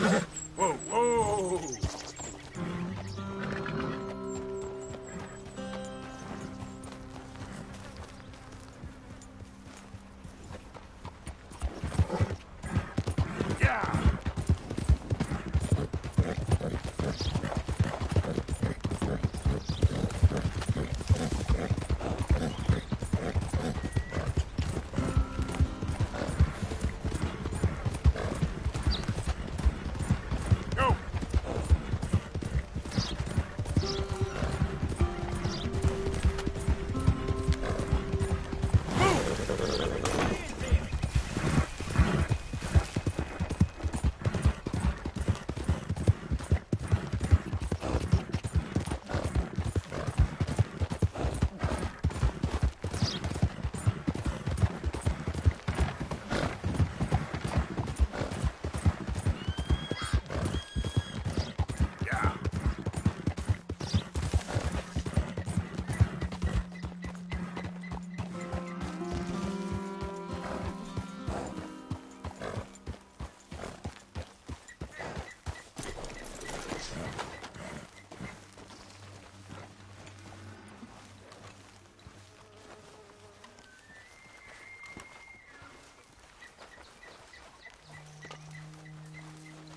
Whoa, whoa!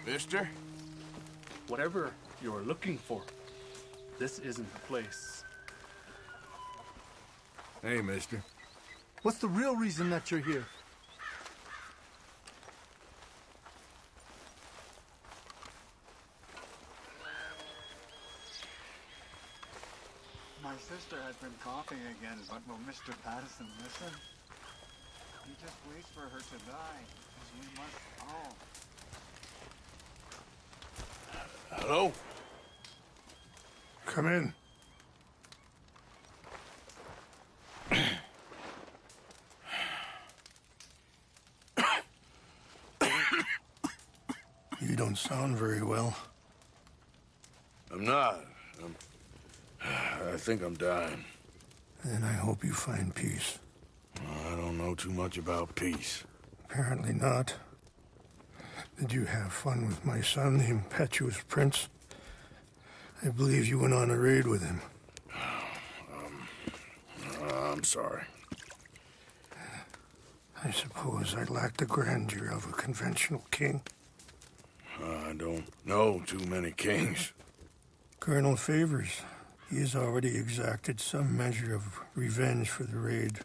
Mister? Whatever you're looking for, this isn't the place. Hey, mister. What's the real reason that you're here? My sister has been coughing again, but will Mr. Patterson listen? He just waits for her to die, as we must all. Hello? Come in. You don't sound very well. I'm not. I think I'm dying. Then I hope you find peace. I don't know too much about peace. Apparently not. Did you have fun with my son, the impetuous prince? I believe you went on a raid with him. I'm sorry. I suppose I lack the grandeur of a conventional king. I don't know too many kings. Colonel Favors, he has already exacted some measure of revenge for the raid.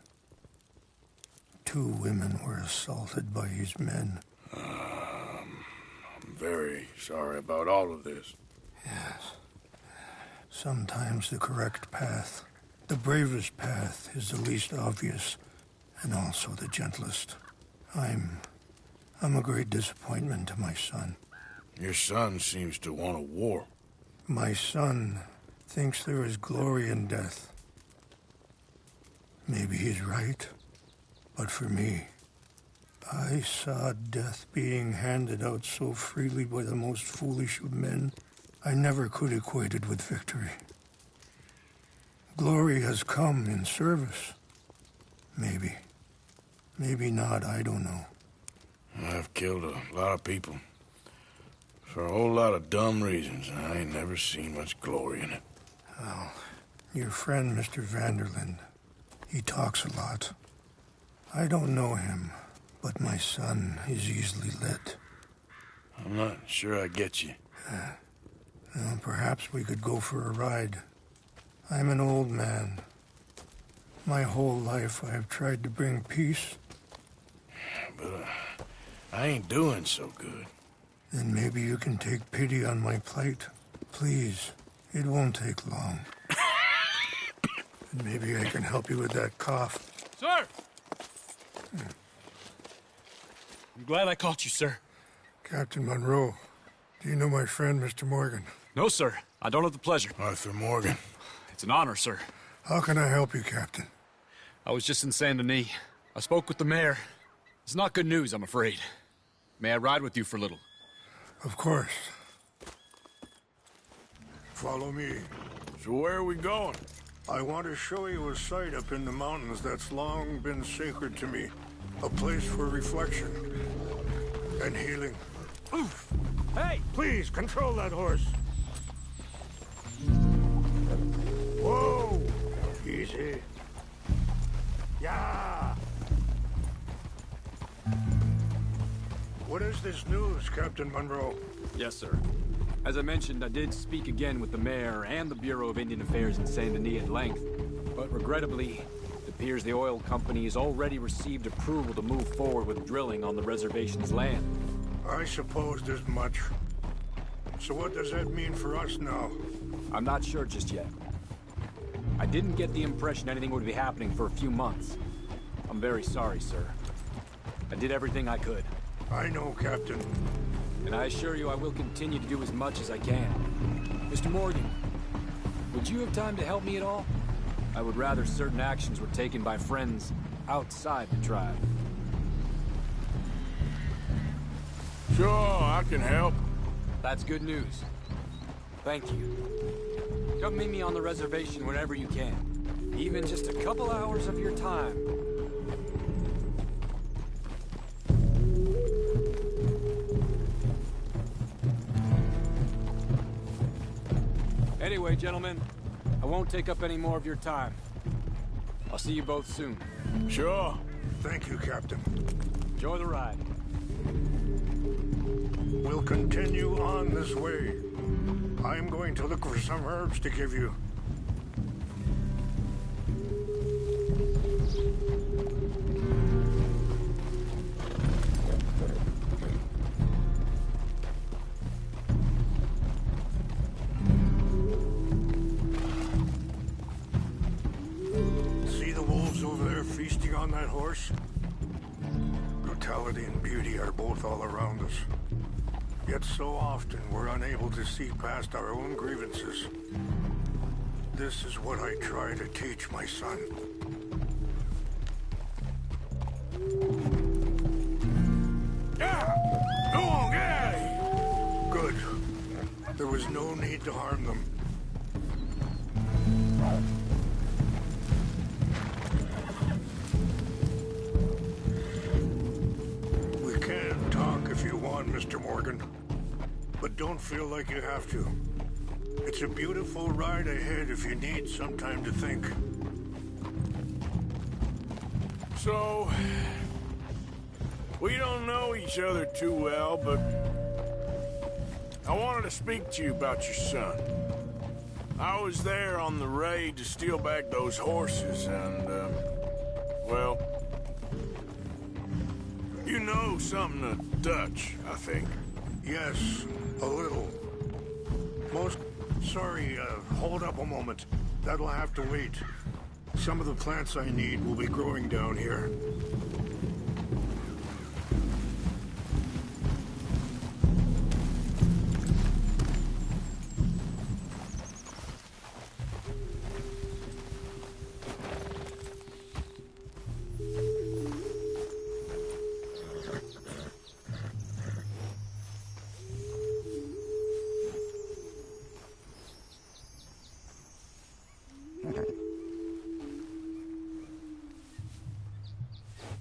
2 women were assaulted by his men. I'm very sorry about all of this. Yes. Sometimes the correct path, the bravest path, is the least obvious, and also the gentlest. I'm a great disappointment to my son. Your son seems to want a war. My son thinks there is glory in death. Maybe he's right, but for me, I saw death being handed out so freely by the most foolish of men, I never could equate it with victory. Glory has come in service. Maybe. Maybe not, I don't know. I've killed a lot of people. For a whole lot of dumb reasons, and I ain't never seen much glory in it. Well, your friend, Mr. Vanderlyn, he talks a lot. I don't know him, but my son is easily led. I'm not sure I get you. Well, perhaps we could go for a ride. I'm an old man. My whole life I have tried to bring peace. But I ain't doing so good. Then maybe you can take pity on my plight. Please, it won't take long. And maybe I can help you with that cough. Sir! I'm glad I caught you, sir. Captain Monroe, do you know my friend, Mr. Morgan? No, sir. I don't have the pleasure. Arthur Morgan. It's an honor, sir. How can I help you, Captain? I was just in Saint Denis. I spoke with the mayor. It's not good news, I'm afraid. May I ride with you for a little? Of course. Follow me. So where are we going? I want to show you a site up in the mountains that's long been sacred to me. A place for reflection and healing. Hey! Please, control that horse. Whoa! Easy. Yeah! What is this news, Captain Monroe? Yes, sir. As I mentioned, I did speak again with the mayor and the Bureau of Indian Affairs in Saint Denis at length, but regrettably, it appears the oil company has already received approval to move forward with drilling on the reservation's land. I supposed as much. So what does that mean for us now? I'm not sure just yet. I didn't get the impression anything would be happening for a few months. I'm very sorry, sir. I did everything I could. I know, Captain. And I assure you I will continue to do as much as I can. Mr. Morgan, would you have time to help me at all? I would rather certain actions were taken by friends outside the tribe. Sure, I can help. That's good news. Thank you. Come meet me on the reservation whenever you can. Even just a couple hours of your time. Anyway, gentlemen, I won't take up any more of your time. I'll see you both soon. Sure. Thank you, Captain. Enjoy the ride. We'll continue on this way. I'm going to look for some herbs to give you. See the wolves over there feasting on that horse? Brutality and beauty are both all around us. Yet so often we're unable to see past our own grievances. This is what I try to teach my son. Yeah! Go on, get out of here! Good. There was no need to harm them. We can talk if you want, Mr. Morgan. But don't feel like you have to. It's a beautiful ride ahead if you need some time to think. So, we don't know each other too well, but I wanted to speak to you about your son. I was there on the raid to steal back those horses, and, well, you know something of Dutch, I think. Yes, a little. Sorry, hold up a moment. That'll have to wait. Some of the plants I need will be growing down here.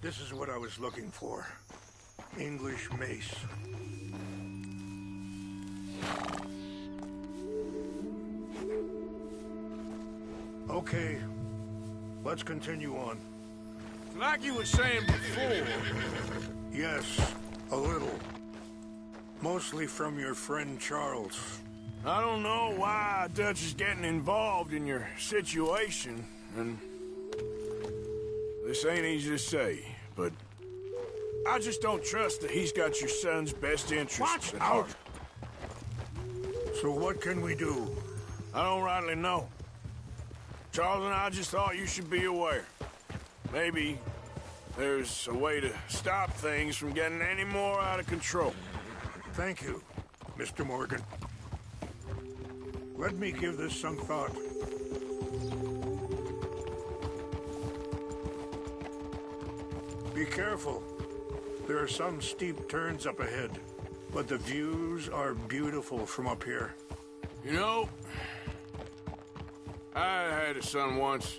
This is what I was looking for. English mace. Okay, let's continue on. Like you were saying before, Yes, a little. Mostly from your friend Charles. I don't know why Dutch is getting involved in your situation, and this ain't easy to say, but I just don't trust that he's got your son's best interests at heart. So what can we do? I don't rightly know. Charles and I just thought you should be aware. Maybe there's a way to stop things from getting any more out of control. Thank you, Mr. Morgan. Let me give this some thought. Be careful. There are some steep turns up ahead, but the views are beautiful from up here. You know, I had a son once,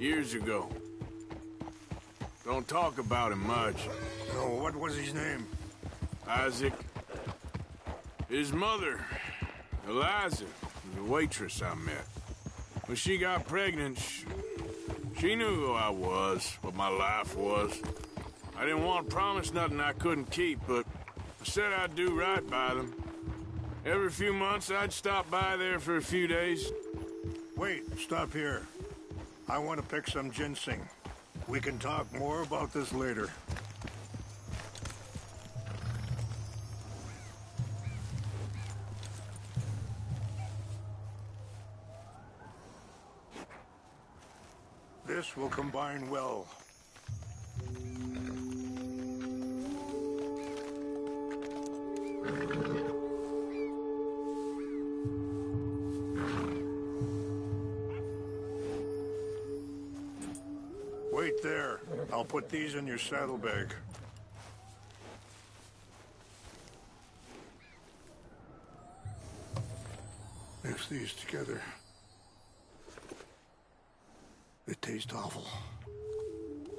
years ago. Don't talk about him much. Oh, what was his name? Isaac. His mother, Eliza, the waitress I met. When she got pregnant, she knew who I was, what my life was. I didn't want to promise nothing I couldn't keep, but I said I'd do right by them. Every few months, I'd stop by there for a few days. Wait, stop here. I want to pick some ginseng. We can talk more about this later. This will combine well. Wait there. I'll put these in your saddlebag. Mix these together. They taste awful,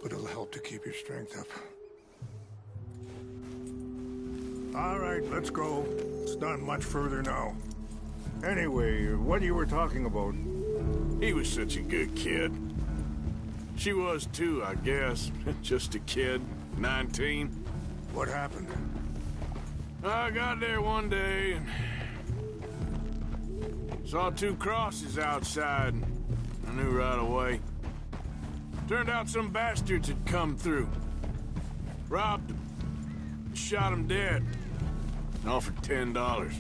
but it'll help to keep your strength up. All right, let's go. It's not much further now. Anyway, what you were talking about? He was such a good kid. She was too, I guess. Just a kid, 19. What happened? I got there one day and saw two crosses outside. I knew right away. Turned out some bastards had come through. Robbed him. Shot him dead. And offered $10.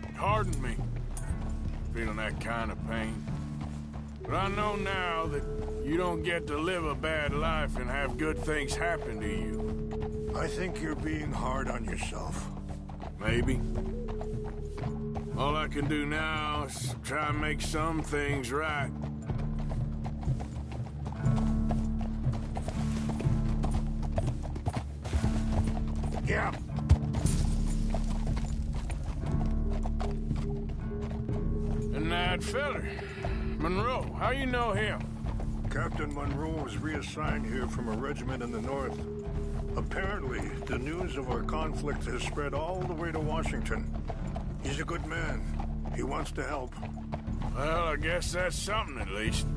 It hardened me. Feeling that kind of pain. But I know now that you don't get to live a bad life and have good things happen to you. I think you're being hard on yourself. Maybe. All I can do now is try and make some things right. Yeah. And that feller, Monroe, how you know him? Captain Monroe was reassigned here from a regiment in the north. Apparently, the news of our conflict has spread all the way to Washington. He's a good man. He wants to help. Well, I guess that's something at least.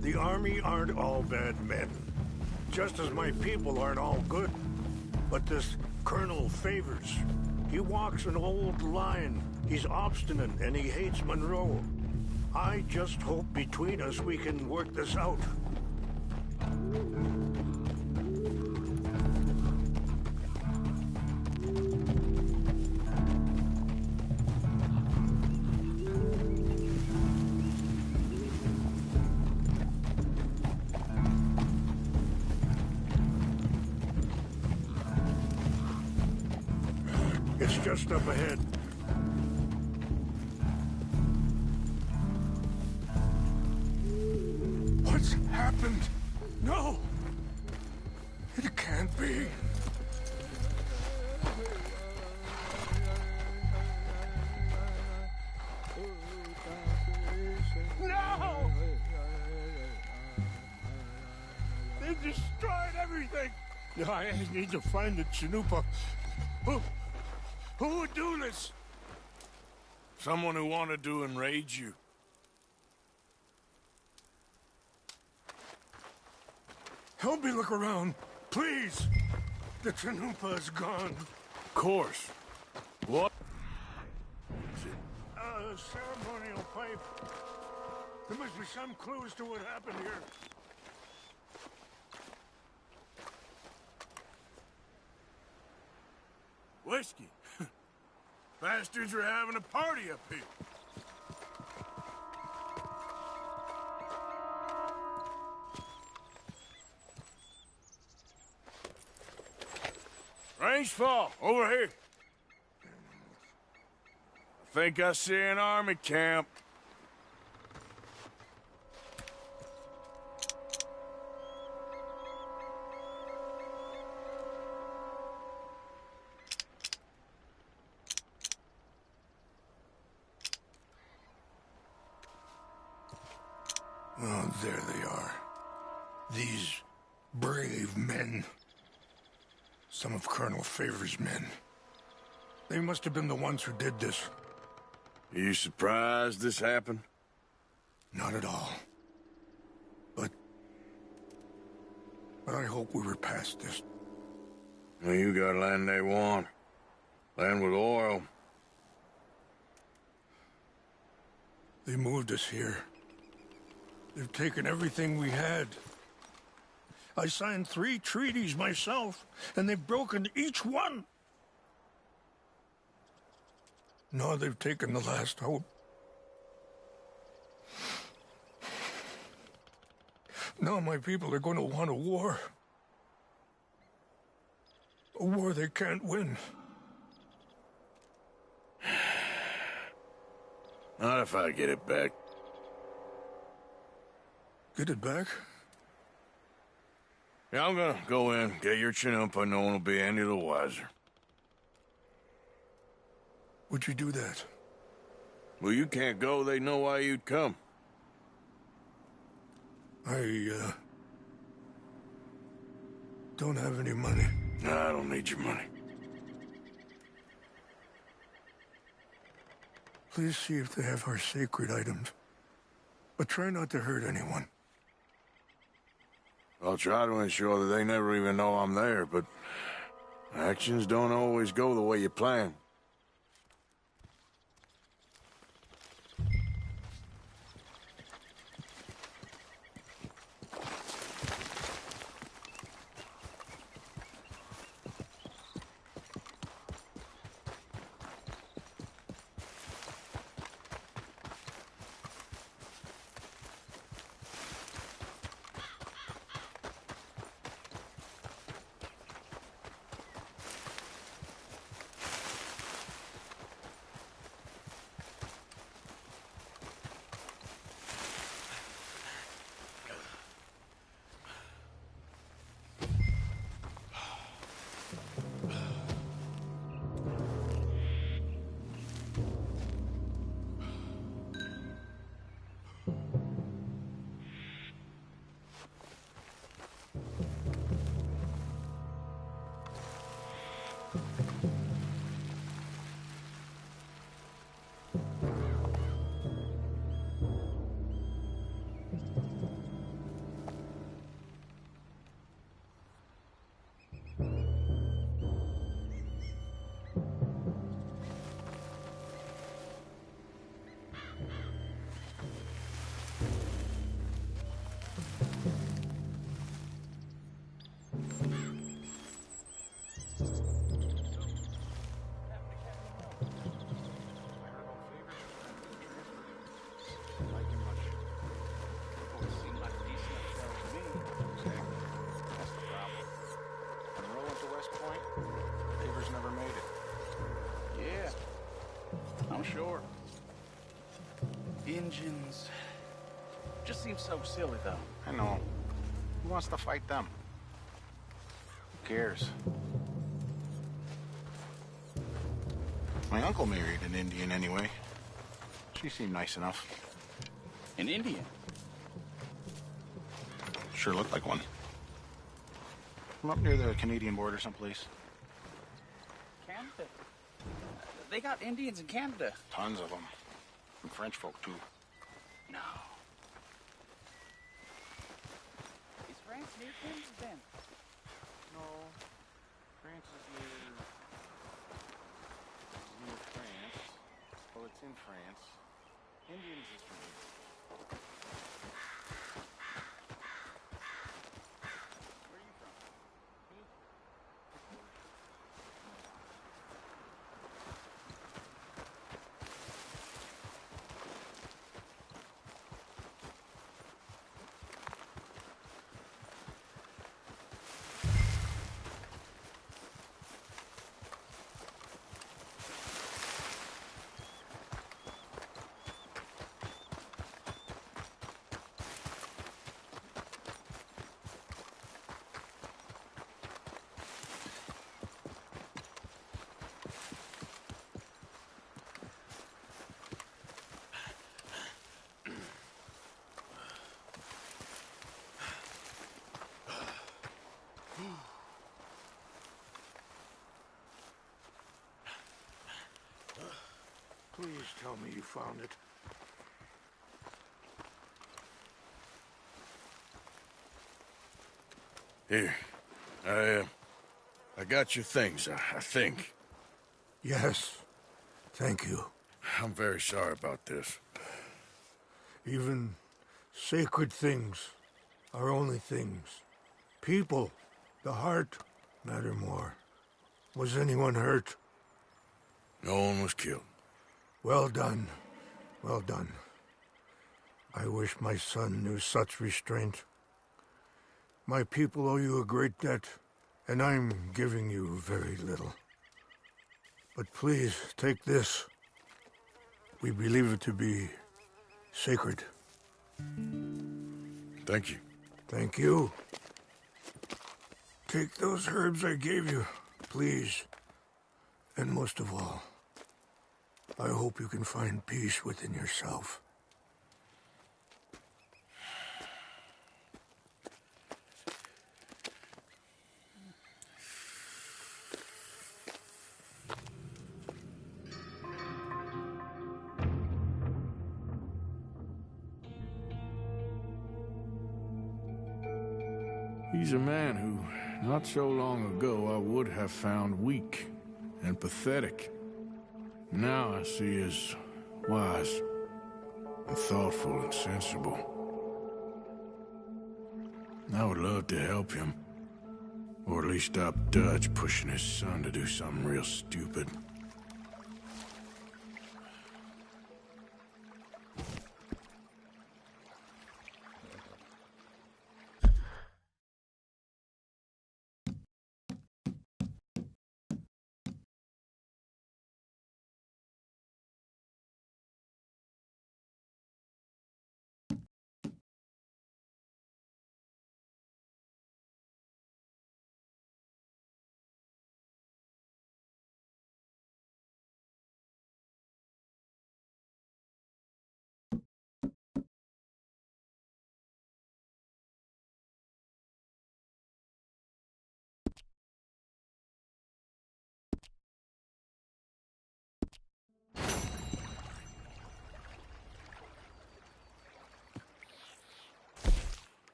The Army aren't all bad men. Just as my people aren't all good. But this Colonel Favors, he walks an old line. He's obstinate and he hates Monroe. I just hope between us we can work this out. It's just up ahead. What's happened? No! It can't be. No! They destroyed everything! I need to find the Chanupa. Who would do this? Someone who wanted to enrage you. Help me look around, please. The Chanupa is gone. Of course. What? A ceremonial pipe. There must be some clues to what happened here. Whiskey. Bastards are having a party up here. Range fall, over here. I think I see an army camp. Oh, there they are. These brave men. Some of Colonel Favors' men. They must have been the ones who did this. Are you surprised this happened? Not at all. But I hope we were past this. Well, you got land they want. Land with oil. They moved us here. They've taken everything we had. I signed 3 treaties myself, and they've broken each one. Now they've taken the last hope. Now my people are going to want a war. A war they can't win. Not if I get it back. Get it back? Yeah, I'm gonna go in, get your Chinook, but no one will be any the wiser. Would you do that? Well, you can't go, they know why you'd come. I don't have any money. No, I don't need your money. Please see if they have our sacred items. But try not to hurt anyone. I'll try to ensure that they never even know I'm there, but actions don't always go the way you plan. Sure. Engines. Just seems so silly, though. I know. Who wants to fight them? Who cares? My uncle married an Indian anyway. She seemed nice enough. An Indian? Sure looked like one. From up near the Canadian border someplace. Canada? They got Indians in Canada. Tons of them. And French folk, too. No. Is France near Canada then? No. France is near France. Well, it's in France. Indians is from here. Where are you from? Me? Please tell me you found it. Here. I got your things, I think. Yes. Thank you. I'm very sorry about this. Even sacred things are only things. People, the heart, matter more. Was anyone hurt? No one was killed. Well done. Well done. I wish my son knew such restraint. My people owe you a great debt, and I'm giving you very little. But please, take this. We believe it to be sacred. Thank you. Thank you. Take those herbs I gave you, please. And most of all, I hope you can find peace within yourself. He's a man who, not so long ago, I would have found weak and pathetic. Now I see as wise and thoughtful and sensible. I would love to help him, or at least stop Dutch pushing his son to do something real stupid.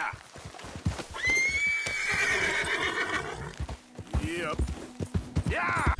Yeah. Yep. Yeah!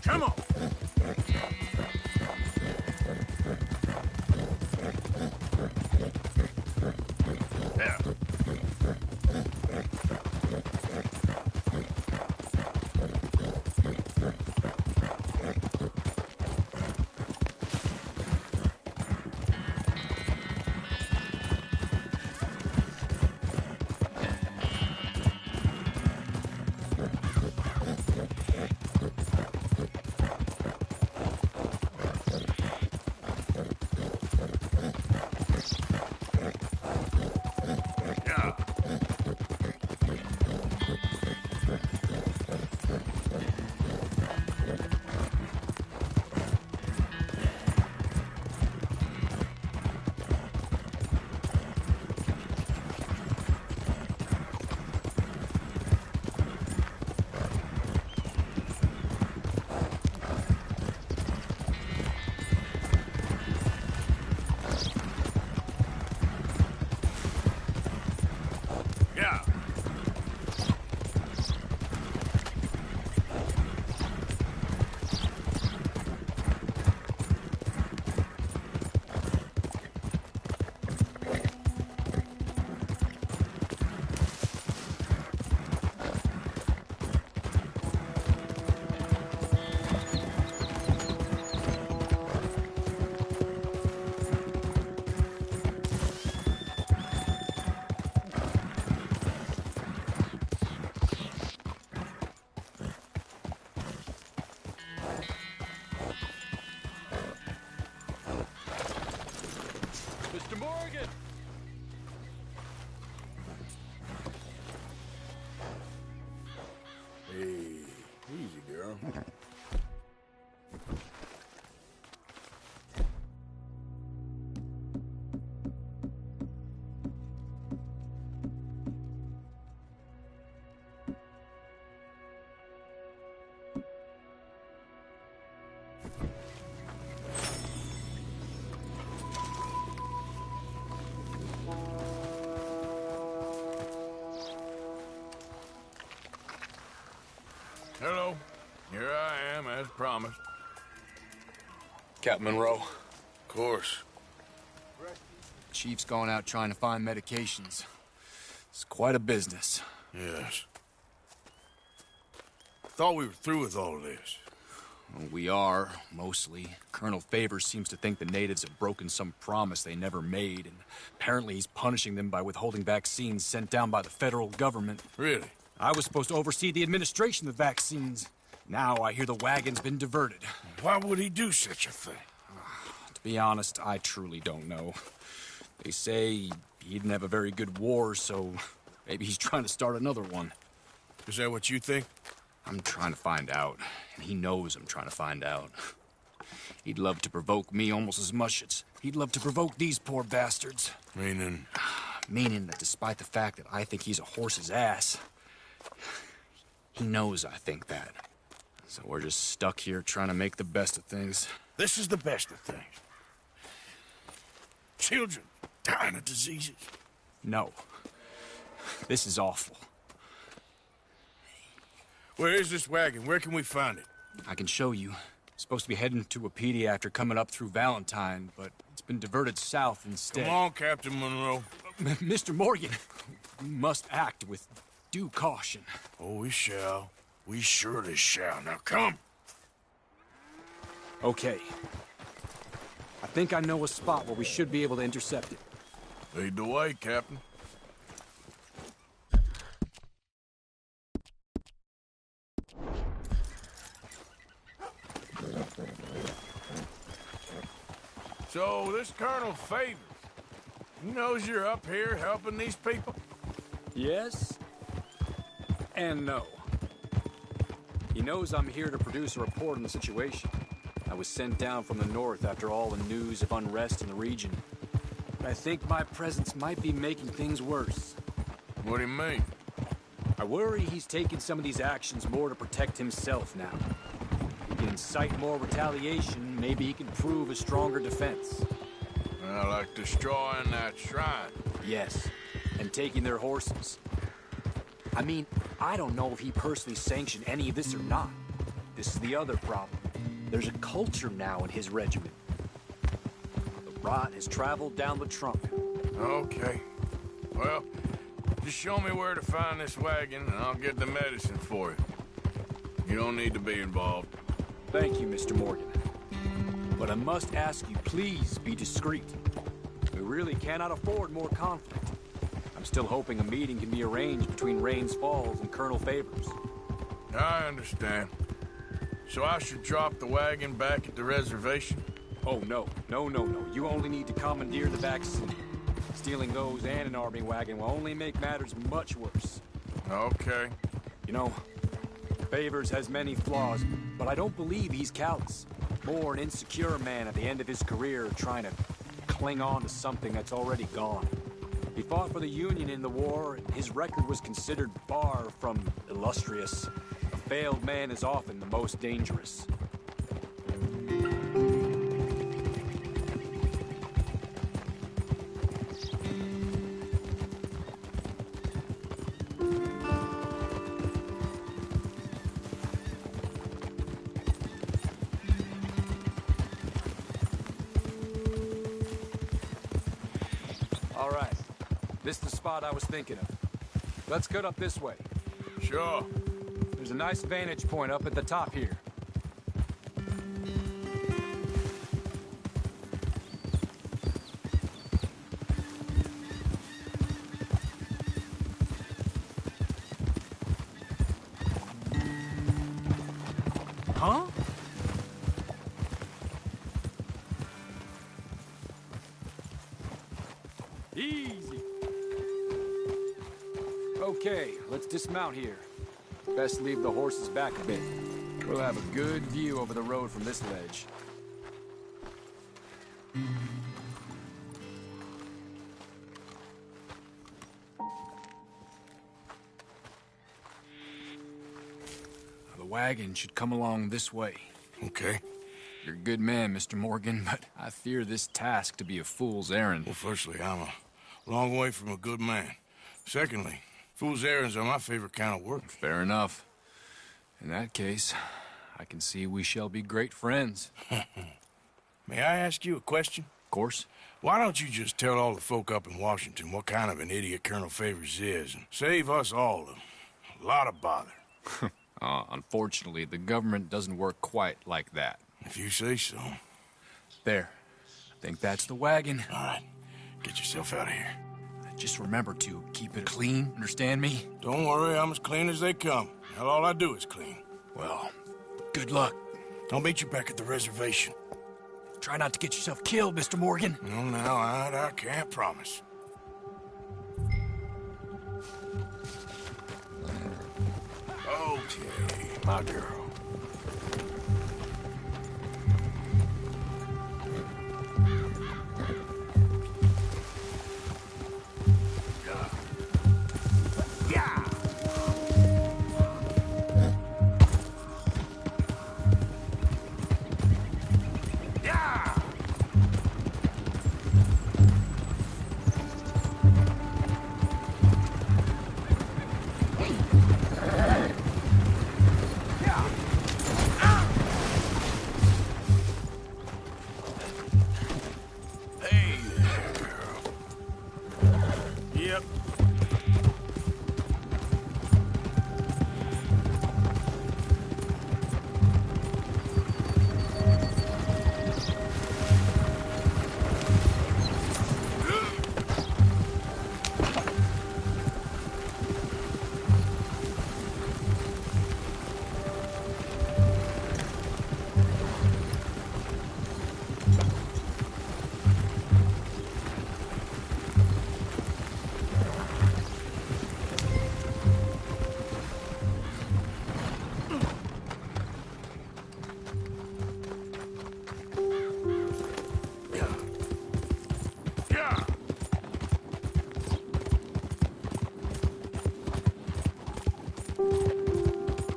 Come on! Yeah. Yeah. Yeah. Mr. Morgan! Hey, easy, girl. Hello. Here I am, as promised. Captain Monroe. Of course. Chief's gone out trying to find medications. It's quite a business. Yes. Thought we were through with all this. Well, we are, mostly. Colonel Favors seems to think the natives have broken some promise they never made, and apparently he's punishing them by withholding vaccines sent down by the federal government. Really? I was supposed to oversee the administration of the vaccines. Now I hear the wagon's been diverted. Why would he do such a thing? To be honest, I truly don't know. They say he didn't have a very good war, so maybe he's trying to start another one. Is that what you think? I'm trying to find out, and he knows I'm trying to find out. He'd love to provoke me almost as much as he'd love to provoke these poor bastards. Meaning? Meaning that despite the fact that I think he's a horse's ass, He knows I think that. So we're just stuck here trying to make the best of things. This is the best of things. Children dying of diseases. No. This is awful. Where is this wagon? Where can we find it? I can show you. Supposed to be heading to Wapiti after coming up through Valentine, but it's been diverted south instead. Come on, Captain Monroe. Mr. Morgan, we must act with due caution. Oh, we shall. We surely shall. Now come. Okay. I think I know a spot where we should be able to intercept it. Lead the way, Captain. So, this Colonel Favors, he knows you're up here helping these people? Yes, and no. He knows I'm here to produce a report on the situation. I was sent down from the north after all the news of unrest in the region. But I think my presence might be making things worse. What do you mean? I worry he's taking some of these actions more to protect himself now. He can incite more retaliation, maybe he can prove a stronger defense. Like destroying that shrine. Yes, and taking their horses. I mean, I don't know if he personally sanctioned any of this or not. This is the other problem. There's a culture now in his regiment. The rot has traveled down the trunk. Okay. Well, just show me where to find this wagon, and I'll get the medicine for you. You don't need to be involved. Thank you, Mr. Morgan. But I must ask you, please be discreet. We really cannot afford more conflict. I'm still hoping a meeting can be arranged between Rains Falls and Colonel Favors. I understand. So I should drop the wagon back at the reservation? Oh, no. No. You only need to commandeer the back seat. Stealing those and an army wagon will only make matters much worse. Okay. You know, Favors has many flaws, but I don't believe he's callous. More an insecure man at the end of his career trying to cling on to something that's already gone. He fought for the Union in the war, and his record was considered far from illustrious. A failed man is often the most dangerous. All right. This is the spot I was thinking of. Let's cut up this way. Sure. There's a nice vantage point up at the top here. Huh? Easy. Okay, let's dismount here. Best leave the horses back a bit. We'll have a good view over the road from this ledge. The wagon should come along this way. Okay. You're a good man, Mr. Morgan, but I fear this task to be a fool's errand. Well, firstly, I'm a long way from a good man. Secondly, fool's errands are my favorite kind of work. Fair enough. In that case, I can see we shall be great friends. May I ask you a question? Of course. Why don't you just tell all the folk up in Washington what kind of an idiot Colonel Favors is and save us all a lot of bother? Unfortunately, the government doesn't work quite like that. If you say so. There. I think that's the wagon. All right. Get yourself out of here. Just remember to keep it clean, understand me? Don't worry, I'm as clean as they come. Hell, all I do is clean. Well, good luck. I'll meet you back at the reservation. Try not to get yourself killed, Mr. Morgan. No, now, I can't promise. Okay, my girl. Yep.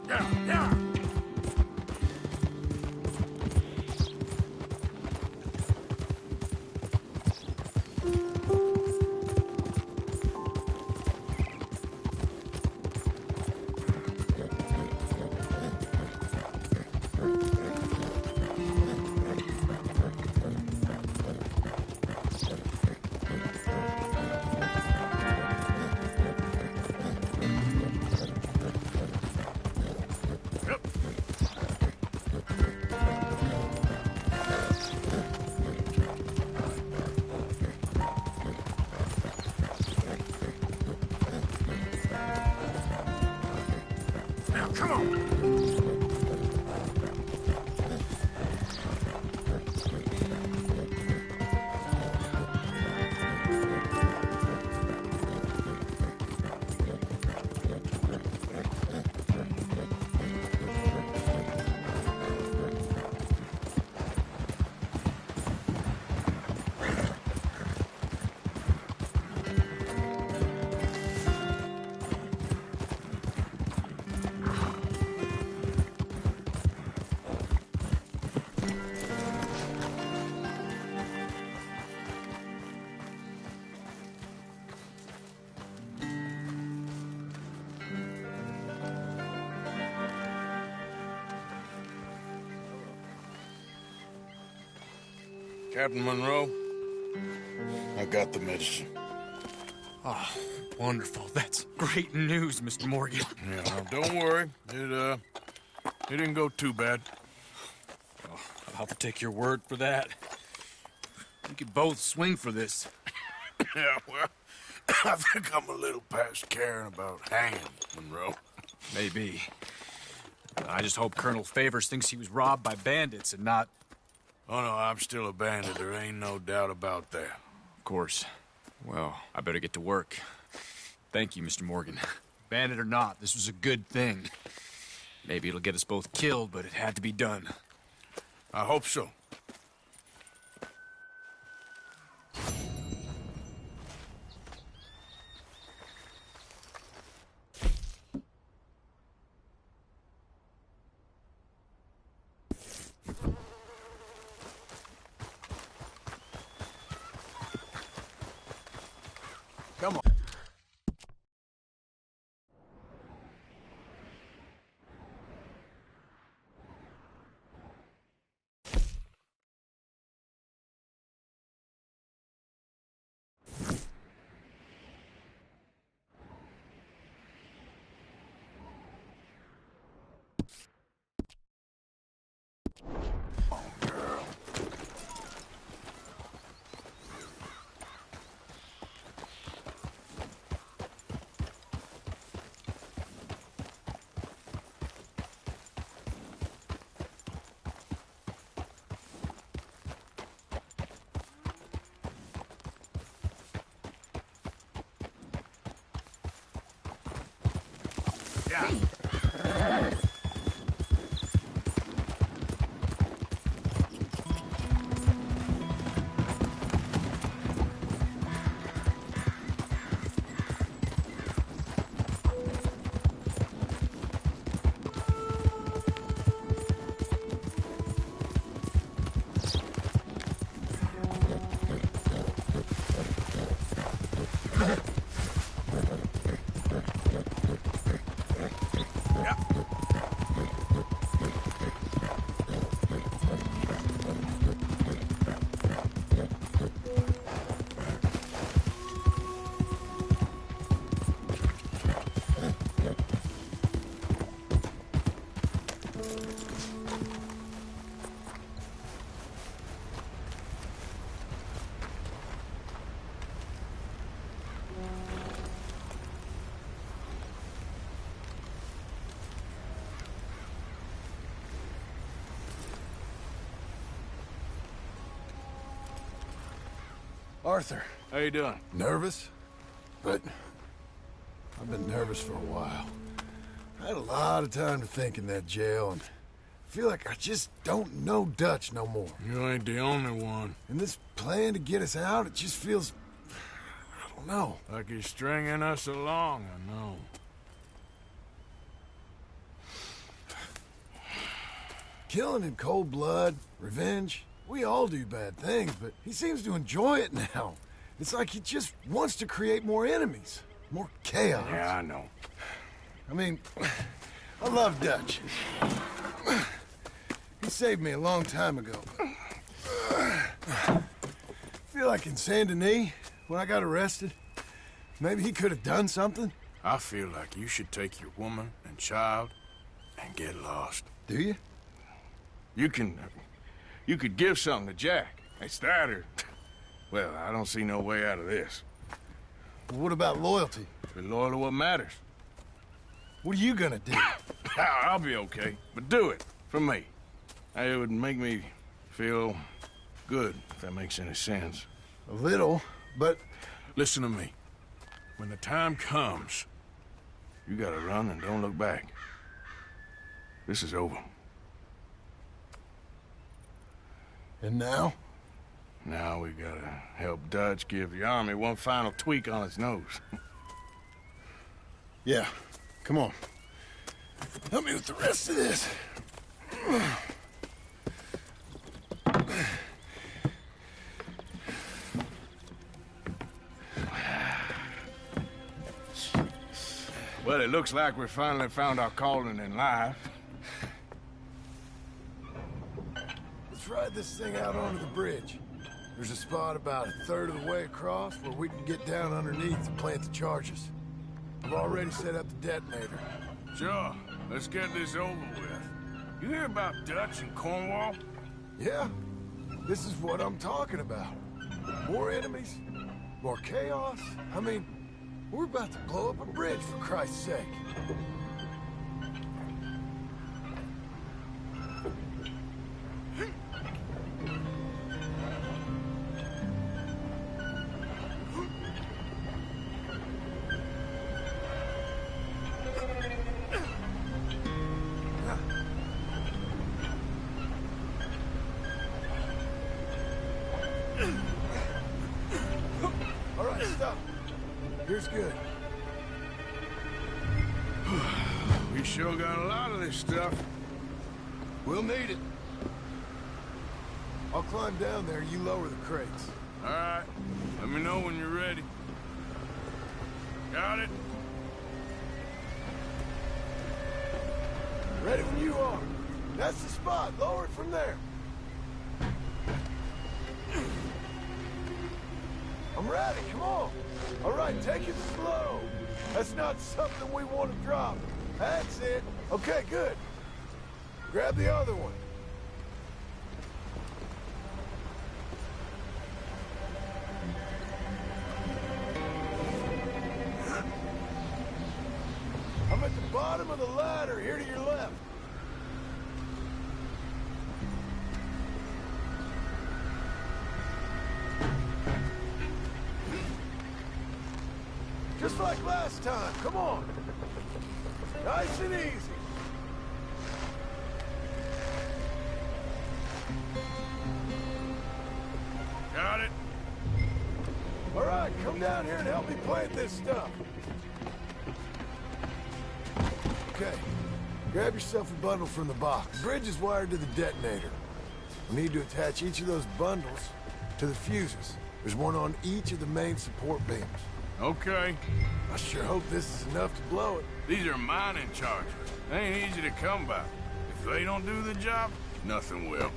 Yeah. Yeah. Now, come on. Captain Monroe, I got the medicine. Oh, wonderful. That's great news, Mr. Morgan. Yeah, now, don't worry. It didn't go too bad. Oh, I'll have to take your word for that. We could both swing for this. Yeah, well, I think I'm a little past caring about hanging, Monroe. Maybe. I just hope Colonel Favors thinks he was robbed by bandits and not... Oh, no, I'm still a bandit. There ain't no doubt about that. Of course. Well, I better get to work. Thank you, Mr. Morgan. Bandit or not, this was a good thing. Maybe it'll get us both killed, but it had to be done. I hope so. Come on. Yeah. Arthur. How you doing? Nervous? But I've been nervous for a while. I had a lot of time to think in that jail, and I feel like I just don't know Dutch no more. You ain't the only one. And this plan to get us out, it just feels... I don't know. Like he's stringing us along, I know. Killing in cold blood, revenge, we all do bad things, but he seems to enjoy it now. It's like he just wants to create more enemies, more chaos. Yeah, I know. I mean, I love Dutch. He saved me a long time ago. I feel like in Saint Denis, when I got arrested, maybe he could have done something. I feel like you should take your woman and child and get lost. Do you? You could give something to Jack. It's that or... Well, I don't see no way out of this. Well, what about loyalty? Be loyal to what matters. What are you gonna do? I'll be okay, but do it for me. It would make me feel good, if that makes any sense. A little, but... Listen to me. When the time comes, you gotta run and don't look back. This is over. And now? Now we gotta help Dutch give the army one final tweak on its nose. Yeah, come on. Help me with the rest of this. Well, it looks like we finally found our calling in life. Let's ride this thing out onto the bridge. There's a spot about a third of the way across where we can get down underneath and plant the charges. I've already set up the detonator. Sure, let's get this over with. You hear about Dutch and Cornwall? Yeah, this is what I'm talking about. More enemies, more chaos. I mean, we're about to blow up a bridge, for Christ's sake. All right, stop. Here's good. We sure got a lot of this stuff. We'll need it. I'll climb down there, you lower the crates. All right, let me know when you're ready. Got it? Ready when you are. That's the spot. Lower it from there. I'm ready. Come on. All right, take it slow. That's not something we want to drop. That's it. Okay, good. Grab the other one. I'm at the bottom of the ladder, here to your left. Just like last time, come on. Nice and easy. Got it? All right, come down here and help me plant this stuff. Okay, grab yourself a bundle from the box. The bridge is wired to the detonator. We need to attach each of those bundles to the fuses. There's one on each of the main support beams. Okay. I sure hope this is enough to blow it. These are mining charges. They ain't easy to come by. If they don't do the job, nothing will.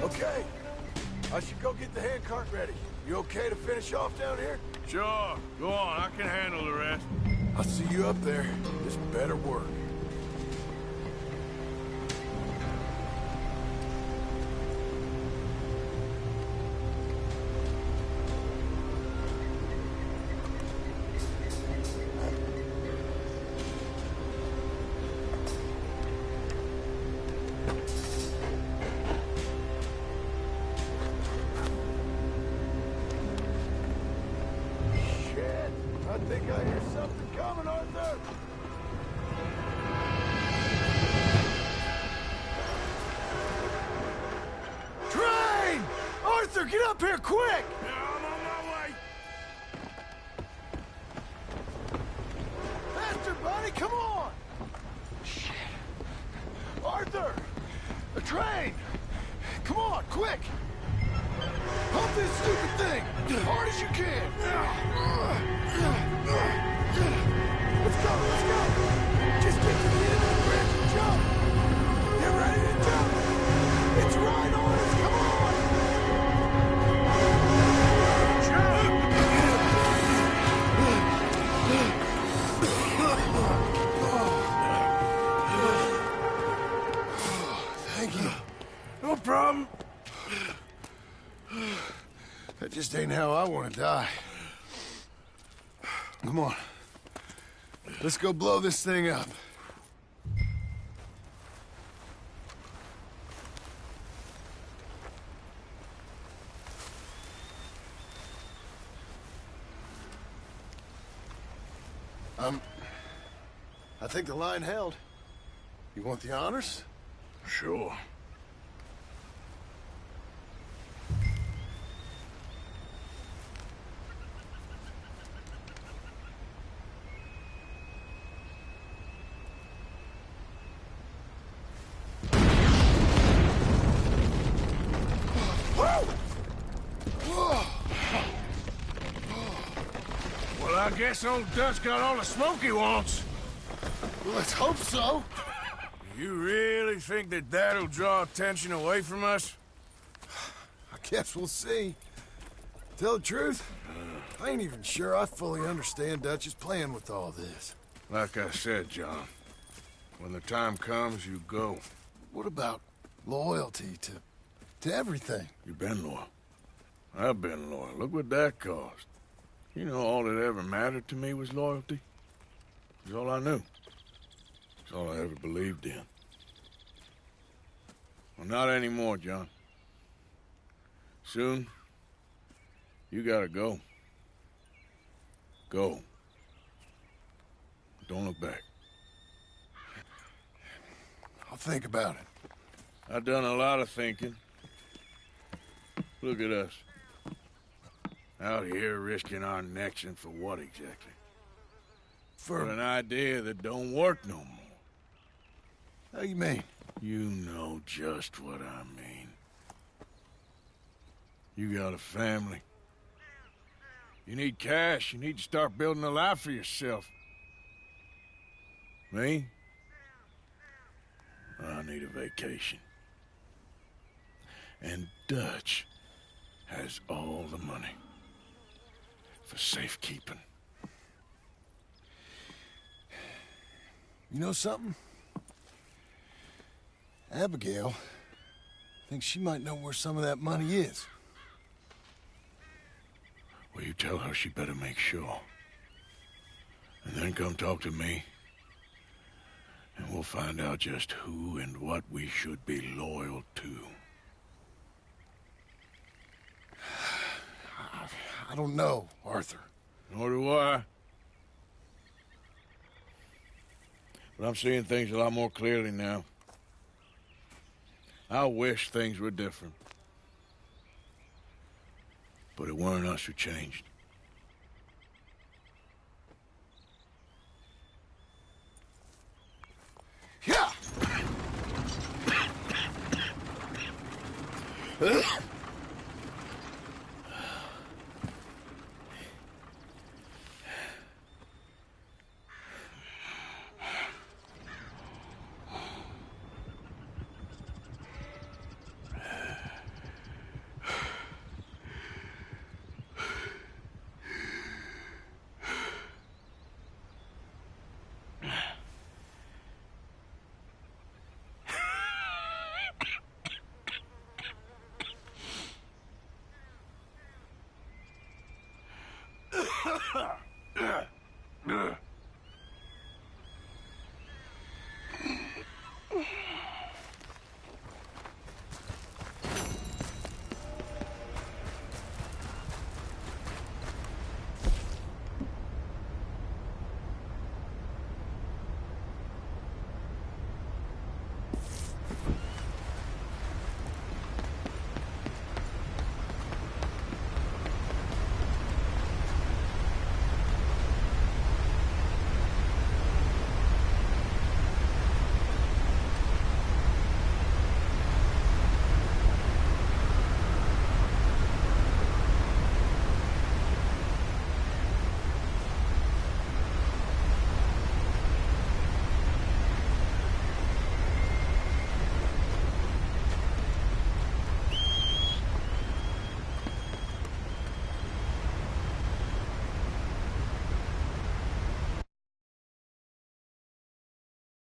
Okay. I should go get the handcart ready. You okay to finish off down here? Sure. Go on. I can handle the rest. I'll see you up there. This better work. I think I hear something coming, Arthur! Train! Arthur, get up here, quick! Yeah, I'm on my way. Faster, buddy, come on! Shit. Arthur! A train! Come on, quick! Pump this stupid thing! As hard as you can! Let's go, let's go! Just get to the end of the bridge and jump! Get ready to jump! It's right on us, come on! Thank you. No problem. That just ain't how I want to die. Come on. Let's go blow this thing up. I think the line held. You want the honors? Sure. Well, I guess old Dutch got all the smoke he wants. Well, let's hope so. You really think that that'll draw attention away from us? I guess we'll see. Tell the truth, I ain't even sure I fully understand Dutch's plan with all this. Like I said, John, when the time comes, you go. What about loyalty to everything? You've been loyal. I've been loyal. Look what that cost. You know, all that ever mattered to me was loyalty. It's all I knew. It's all I ever believed in. Well, not anymore, John. Soon, you gotta go. Go. Don't look back. I'll think about it. I've done a lot of thinking. Look at us. Out here risking our necks, and for what exactly? For an idea that don't work no more. How you mean? You know just what I mean. You got a family. You need cash. You need to start building a life for yourself. Me? I need a vacation. And Dutch has all the money for safekeeping. You know something? Abigail thinks she might know where some of that money is. Well, you tell her she better make sure. And then come talk to me. And we'll find out just who and what we should be loyal to. I don't know, Arthur. Nor do I. But I'm seeing things a lot more clearly now. I wish things were different. But it weren't us who changed. Yeah!